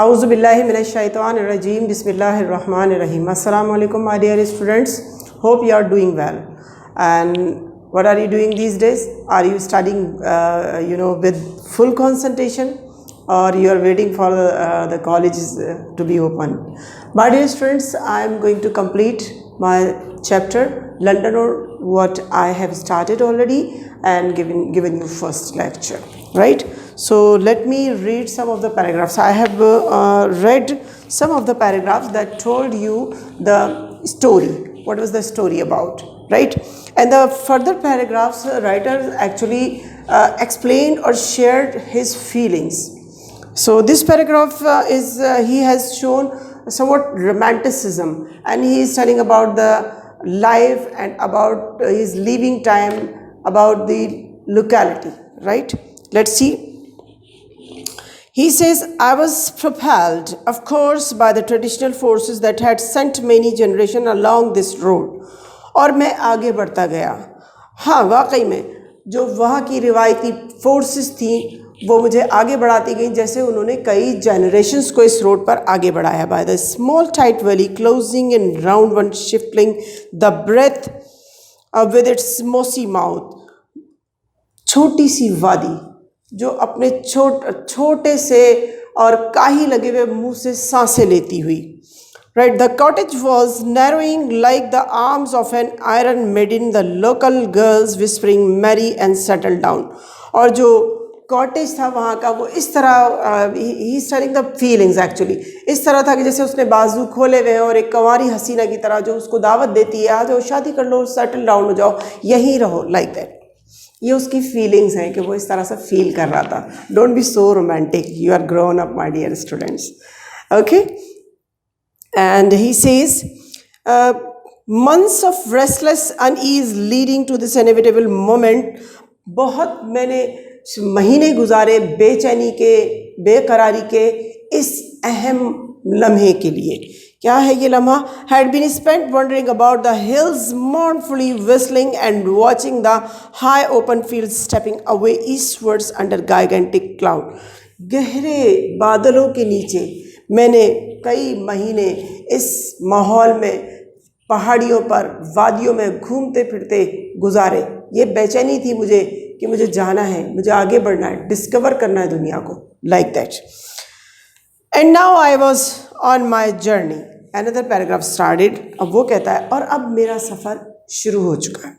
Auzubillahi minash-shaytanir-rajim. Bismillahir-rahmanir-rahim. Assalamu alaikum, my dear students. Hope you are doing well. And what are you doing these days? Are you studying, with full concentration, or you are waiting for the colleges to be open? My dear students, I am going to complete my chapter London, or what I have started already and given you first lecture, right? So let me read some of the paragraphs. I have read some of the paragraphs that told you the story. What was the story about, right? And the further paragraphs, writer actually explained or shared his feelings. So this paragraph he has shown somewhat romanticism, and he is telling about the life and about his leaving time, about the locality, right? Let's see. He says, I was propelled, of course, by the traditional forces that had sent many generations along this road. और मैं आगे बढ़ता गया. हाँ, वाकई में जो वहाँ की रिवायती फोर्सेस थी वो मुझे आगे बढ़ाती गई, जैसे उन्होंने कई जनरेशन्स को इस रोड पर आगे बढ़ाया. By the small tight valley closing in round one shifting the breath with its mossy mouth. छोटी सी वादी जो अपने छोटे से और काही लगे हुए मुंह से सांसें लेती हुई. Right, the cottage was narrowing like the arms of an iron maiden, the local girls whispering marry and settle down. और जो कॉटेज था वहाँ का वो इस तरह he is telling the feelings actually इस तरह था कि जैसे उसने बाजू खोले हुए हैं और एक कंवारी हसीना की तरह जो उसको दावत देती है, आ जाओ शादी कर लो, सेटल डाउन हो जाओ, यहीं रहो, लाइक दैट. ये उसकी फीलिंग्स हैं कि वो इस तरह से फील कर रहा था. Don't be so romantic, you are grown up my dear students. Okay, and he says months of restless unease leading to this inevitable moment. बहुत मैंने महीने गुजारे बेचैनी के, बेकरारी के, इस अहम लम्हे के लिए. क्या है ये लम्हा? Had been spent wandering about the hills, mournfully whistling and watching the high open fields stepping away eastwards under gigantic cloud. गहरे बादलों के नीचे मैंने कई महीने इस माहौल में पहाड़ियों पर, वादियों में घूमते फिरते गुजारे. ये बेचैनी थी मुझे कि मुझे जाना है, मुझे आगे बढ़ना है, डिस्कवर करना है दुनिया को, like that. And now I was on my journey. Another paragraph started. अब वो कहता है और अब मेरा सफ़र शुरू हो चुका है.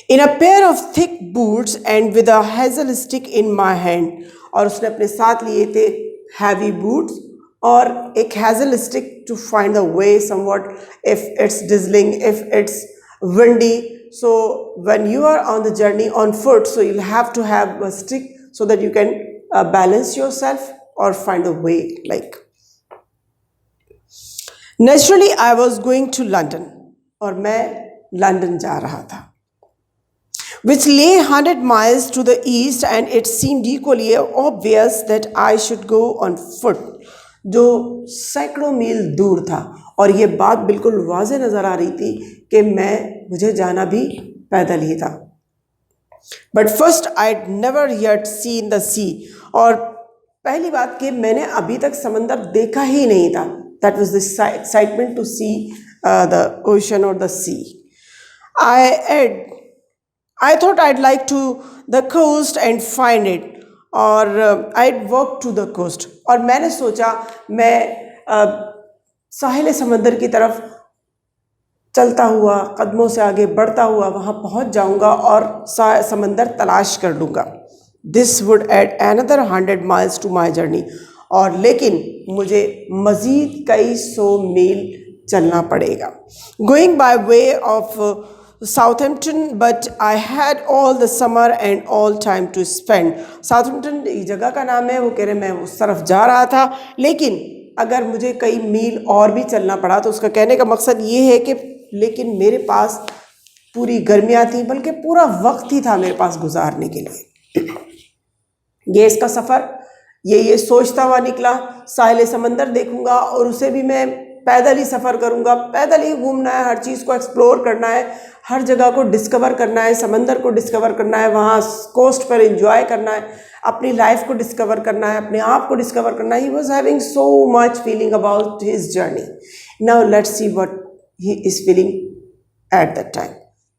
In a pair of thick boots and with a hazel stick in my hand. और उसने अपने साथ लिए थे हैवी बूट्स और एक hazel stick to find the way somewhat if it's drizzling, if it's windy. So when you are on the journey on foot, so you'll have to have a stick so that you can balance yourself or find a way, like. Naturally I was going to London, और मैं London जा रहा था, which lay 100 miles to the east, and it seemed equally obvious that I should go on foot. जो सैकड़ों मील दूर था और ये बात बिल्कुल वाज़े नज़र आ रही थी कि मुझे जाना भी पैदल ही था. But first I never yet seen the sea. और पहली बात कि मैंने अभी तक समंदर देखा ही नहीं था. That was the excitement to see the ocean और the sea. I thought I'd like to the coast and find it, और I walk to the coast. और मैंने सोचा मैं साहिल समंदर की तरफ चलता हुआ, कदमों से आगे बढ़ता हुआ वहाँ पहुँच जाऊँगा और समंदर तलाश कर लूँगा. This would add another 100 miles to my journey. और लेकिन मुझे मज़ीद कई 100 मील चलना पड़ेगा. Going by way of Southampton, but I had all the summer and all time to spend. Southampton जगह का नाम है. वो कह रहे मैं उस तरफ जा रहा था, लेकिन अगर मुझे कई मील और भी चलना पड़ा तो उसका कहने का मकसद ये है कि लेकिन मेरे पास पूरी गर्मियाँ थी, बल्कि पूरा वक्त ही था मेरे पास गुजारने के लिए. ये इसका सफ़र ये सोचता हुआ निकला. साहिल समंदर देखूँगा और उसे भी मैं पैदल ही सफ़र करूँगा, पैदल ही घूमना है, हर चीज़ को एक्सप्लोर करना है, हर जगह को डिस्कवर करना है, समंदर को डिस्कवर करना है, वहाँ कोस्ट पर एंजॉय करना है. अपनी लाइफ को डिस्कवर करना है, अपने आप को डिस्कवर करना है. He was having so much feeling about his journey. Now let's see what he is feeling at that time.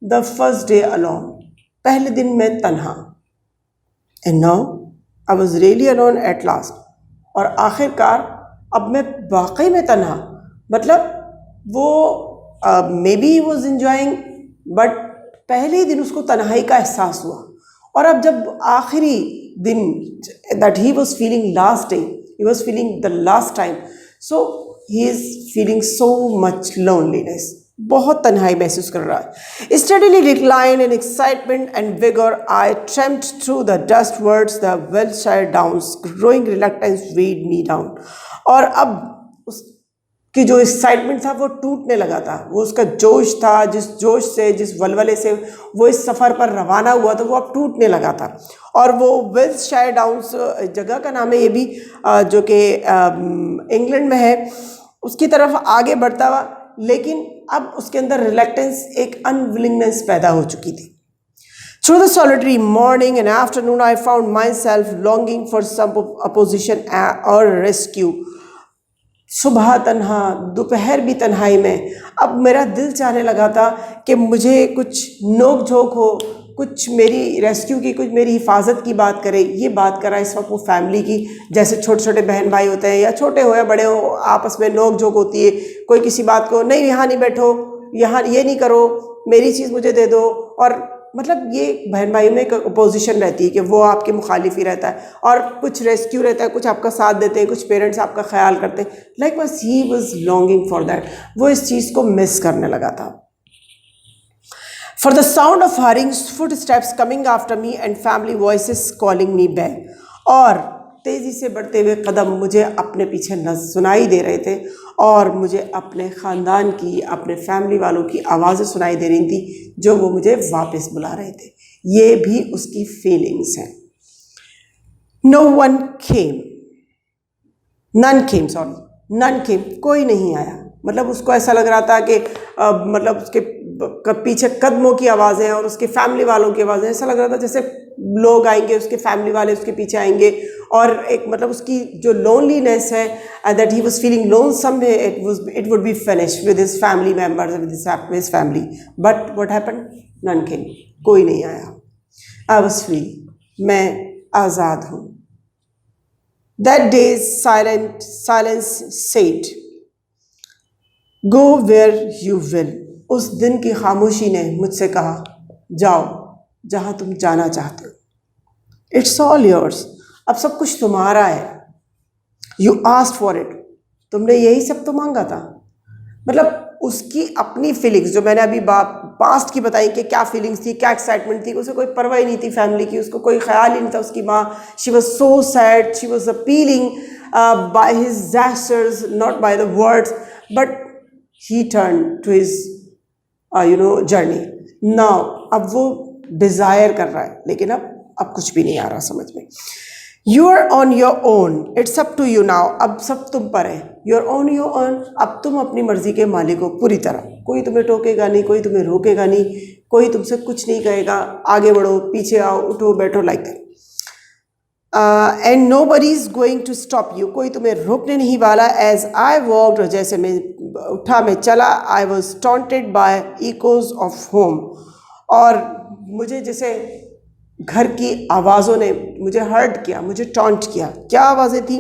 The first day alone, पहले दिन में तन्हा. And now I was really alone at last. और आखिरकार अब मैं वाकई में तन्हा. मतलब वो may be he was enjoying, but पहले ही दिन उसको तन्हाई का एहसास हुआ. और अब जब आखिरी दिन that he was feeling last day, he was feeling the last time, so he is feeling so much loneliness. बहुत तन्हाई महसूस कर रहा है. Steadily decline in excitement and vigour I tramped through the dust wards the Wiltshire downs, growing reluctance weighed me down. और अब कि जो एक्साइटमेंट था वो टूटने लगा था. वो उसका जोश था, जिस जोश से, जिस वलवले से वो इस सफ़र पर रवाना हुआ था, वो अब टूटने लगा था. और वो वेल्शायर डाउन्स जगह का नाम है, ये भी जो कि इंग्लैंड में है, उसकी तरफ आगे बढ़ता हुआ. लेकिन अब उसके अंदर रिलक्टेंस, एक अनविलिंगनेस पैदा हो चुकी थी. Through the solitary morning and afternoon, I found myself longing for some opposition or rescue. सुबह तन्हा, दोपहर भी तन्हाई में, अब मेरा दिल चाहने लगा था कि मुझे कुछ नोक झोंक हो, कुछ मेरी रेस्क्यू की, कुछ मेरी हिफाजत की बात करे. ये बात करा इस वक्त वो फैमिली की, जैसे छोटे छोटे बहन भाई होते हैं, या छोटे हो या बड़े हो, आपस में नोक झोंक होती है. कोई किसी बात को, नहीं यहाँ नहीं बैठो, यहाँ ये नहीं करो, मेरी चीज़ मुझे दे दो. और मतलब ये बहन भाई में एक अपोजिशन रहती है कि वो आपके मुखालिफ ही रहता है, और कुछ रेस्क्यू रहता है, कुछ आपका साथ देते हैं, कुछ पेरेंट्स आपका ख्याल करते हैं. लाइक बस he was longing for that. वो इस चीज़ को मिस करने लगा था. For the sound of hurrying footsteps coming after me and family voices calling me back. और तेज़ी से बढ़ते हुए कदम मुझे अपने पीछे न सुनाई दे रहे थे, और मुझे अपने ख़ानदान की, अपने फैमिली वालों की आवाज़ें सुनाई दे रही थी जो वो मुझे वापस बुला रहे थे. ये भी उसकी फीलिंग्स हैं. No one came, none came, none came, कोई नहीं आया. मतलब उसको ऐसा लग रहा था कि मतलब उसके पीछे कदमों की आवाज़ें हैं और उसके फैमिली वालों की आवाज़ें. ऐसा लग रहा था जैसे लोग आएंगे, उसके फैमिली वाले उसके पीछे आएंगे, और एक मतलब उसकी जो लोनलीनेस है, that he was feeling lonesome, it would be finished with his family members, with his family. But what happened? None came, कोई नहीं आया. आई वाज फ्री, मैं आज़ाद हूँ. That day's silence said, go where you will. उस दिन की खामोशी ने मुझसे कहा, जाओ जहाँ तुम जाना चाहते हो. इट्स ऑल योर्स, अब सब कुछ तुम्हारा है. यू आस्क्ड फॉर इट, तुमने यही सब तो मांगा था. मतलब उसकी अपनी फीलिंग्स जो मैंने अभी पास्ट की बताई कि क्या फीलिंग्स थी, क्या एक्साइटमेंट थी, उसे कोई परवाह ही नहीं थी फैमिली की, उसको कोई ख्याल ही नहीं था उसकी माँ. She was so sad, she was appealing by his gestures, not by the words, but he turn to his journey. Now अब वो डिज़ायर कर रहा है, लेकिन अब कुछ भी नहीं आ रहा समझ में. You are on your own, it's up to you now. अब सब तुम पर है. You are on your own, अब तुम अपनी मर्जी के मालिक हो पूरी तरह. कोई तुम्हें टोकेगा नहीं, कोई तुम्हें रोकेगा नहीं, कोई तुमसे कुछ नहीं कहेगा. आगे बढ़ो, पीछे आओ, उठो बैठो, like that. And nobody is going to stop you, कोई तुम्हें रोकने नहीं वाला. एज आई वॉक्ड, जैसे मैं उठा, मैं चला, I was taunted by echoes of home. और मुझे जैसे घर की आवाज़ों ने मुझे हर्ट किया, मुझे टॉन्ट किया. क्या आवाज़ें थी?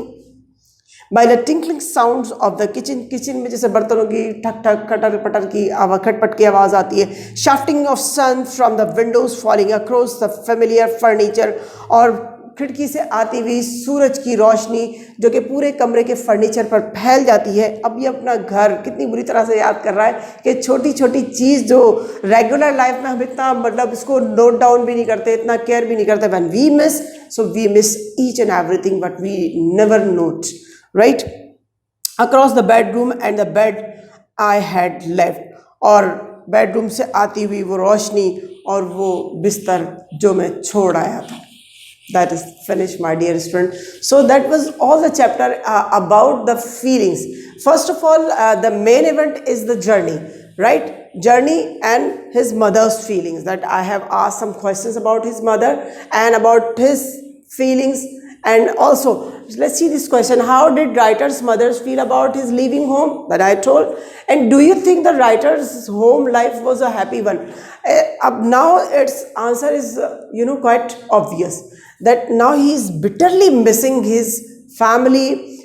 By the tinkling sounds of the kitchen, kitchen में जैसे बर्तनों की ठक ठक खटर पटर की आवाज़, खटपट की आवाज़ आती है. Shafting of sun from the windows falling across the familiar furniture, और खिड़की से आती हुई सूरज की रोशनी जो कि पूरे कमरे के फर्नीचर पर फैल जाती है. अब ये अपना घर कितनी बुरी तरह से याद कर रहा है कि छोटी छोटी चीज़ जो रेगुलर लाइफ में हम इतना मतलब इसको नोट डाउन भी नहीं करते, इतना केयर भी नहीं करते. When we miss, so we miss each and everything but we never note, right. Across the bedroom and the bed I had left, और बेडरूम से आती हुई वो रोशनी और वो बिस्तर जो मैं छोड़ आया था. That is finished, my dear student. So that was all the chapter about the feelings. First of all, the main event is the journey, right? Journey and his mother's feelings. That I have asked some questions about his mother and about his feelings. And also let's see this question: how did writer's mothers feel about his leaving home? That I told. And do you think the writer's home life was a happy one? Now its answer is quite obvious, that now he is bitterly missing his family,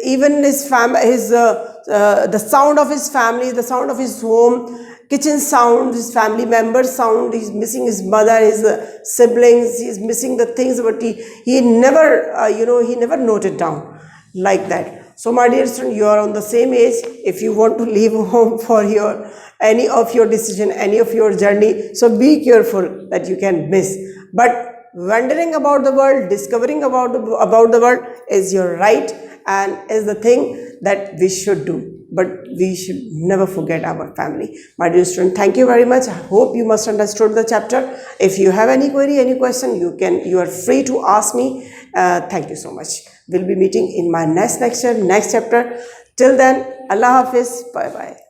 even his the sound of his family, the sound of his home, kitchen sound, his family members sound. He's missing his mother, his siblings. He's missing the things, but he never he never noted down like that. So my dear student, you are on the same age. If you want to leave home for your any of your decision, any of your journey, so be careful that you can miss. But wondering about the world, discovering about the world is your right and is the thing that we should do. But we should never forget our family. My dear student, thank you very much. I hope you must understood the chapter. If you have any query, any question, you are free to ask me. Thank you so much. We'll be meeting in my next lecture, next chapter. Till then, Allah Hafiz. Bye bye.